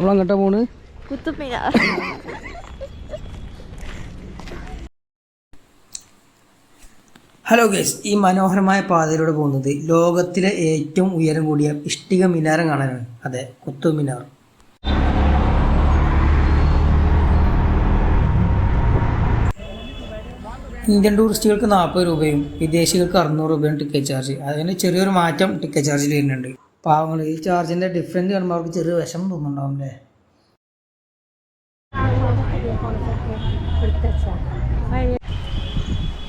നമ്മളങ്ങോട്ടാ പോണ്? Hello guys, ഈ മനോഹരമായ പാതയിലൂടെ പോകുന്നത് ലോകത്തിലെ ഏറ്റവും ഉയരം കൂടിയ ഇഷ്ടിക മിനാരം കാണാനാണ്. അതെ, കുത്തുബ് മിനാർ. ഇന്ത്യൻ ടൂറിസ്റ്റുകൾക്ക് 40 രൂപയും വിദേശികൾക്ക് 600 രൂപയും ടിക്കറ്റ് ചാർജ്. അതിന് ചെറിയൊരു മാറ്റം ടിക്കറ്റ് ചാർജിൽ വരുന്നുണ്ട്. പാവങ്ങൾ ഈ ചാർജിൻ്റെ ഡിഫറൻറ്റ് കാണുമ്പോൾ അവർക്ക് ചെറിയ വിഷമം തോന്നുന്നുണ്ടാവും അല്ലേ?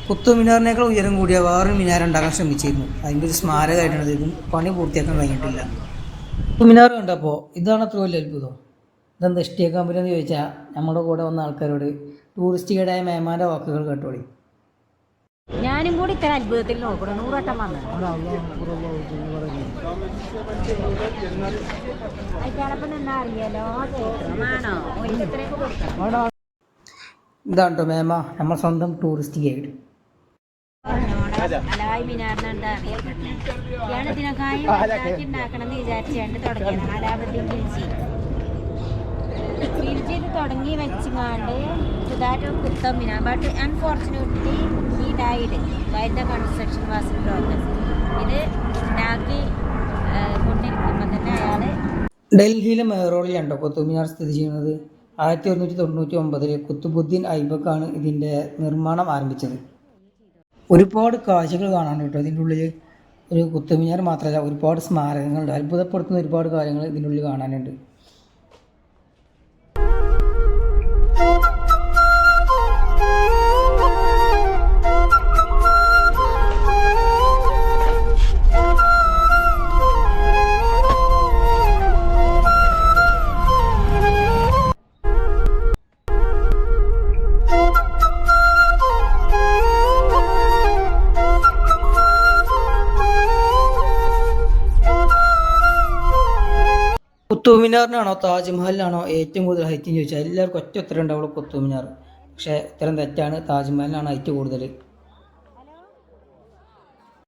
കുത്തുബ് മിനാറിനേക്കാൾ ഉയരം കൂടിയ വേറൊരു മിനാർ ഉണ്ടാക്കാൻ ശ്രമിച്ചിരുന്നു. അതിൻ്റെ ഒരു സ്മാരകമായിട്ടാണ് ഇതും പണി പൂർത്തിയാക്കാൻ കഴിഞ്ഞിട്ടില്ല. കുത്തുബ് മിനാർ കണ്ടപ്പോൾ ഇതാണ് അത്ര വലിയ അത്ഭുതം. ഇതെന്താ ഇഷ്ടിക കമ്പനി എന്ന് ചോദിച്ചാൽ നമ്മുടെ കൂടെ വന്ന ആൾക്കാരോട് ടൂറിസ്റ്റ് ഗൈഡായ മേമാൻ്റെ വാക്കുകൾ കേട്ടോളി. ഞാനും കൂടി ഇത്ര അത്ഭുതത്തിൽ നോക്കണം. 100 വട്ടം വന്നു. എന്താ അറിയാലോ, ഇതാണ് കേട്ടോ മേമ, നമ്മൾ സ്വന്തം ടൂറിസ്റ്റ് ഗൈഡ്. അലായി മിനാറിനെന്താ അറിയാം ഇതിനൊക്കെ ഉണ്ടാക്കണമെന്ന് വിചാരിച്ചാണ്ട് തുടങ്ങിയത്. അലാബദ്ദീൻ ഖിൽജി ഇത് തുടങ്ങി വെച്ചുകൊണ്ട് Qutub Minar. But unfortunately he died by the construction was in progress. ഇത് ഉണ്ടാക്കി കൊണ്ടിരിക്കുമ്പോൾ തന്നെ അയാൾ ഡൽഹിയിലെ മെഹ്റോളിലുണ്ടോ കുത്തുബ് മിനാർ സ്ഥിതി ചെയ്യുന്നത്. 1199 കുത്തുബുദ്ദീൻ ഐബക്കാണ് ഇതിൻ്റെ നിർമ്മാണം ആരംഭിച്ചത്. ഒരുപാട് കാഴ്ചകൾ കാണാനുണ്ട് കേട്ടോ ഇതിൻ്റെ ഉള്ളിൽ. ഒരു കുത്തുബ് മിനാർ മാത്രമല്ല, ഒരുപാട് സ്മാരകങ്ങളുണ്ട്. അത്ഭുതപ്പെടുത്തുന്ന ഒരുപാട് കാര്യങ്ങൾ ഇതിൻ്റെ ഉള്ളിൽ കാണാനുണ്ട്. കുത്തുബ് മിനാറിനാണോ താജ്മഹലിനാണോ ഏറ്റവും കൂടുതൽ ഹൈറ്റ് എന്ന് ചോദിച്ചാൽ എല്ലാവർക്കും ഒറ്റ ഉത്തരം ഉണ്ടാവുള്ളൂ, കുത്തുബ് മിനാർ. പക്ഷേ ഉത്തരം തെറ്റാണ്. താജ്മഹലിനാണ് ഹൈറ്റ് കൂടുതൽ.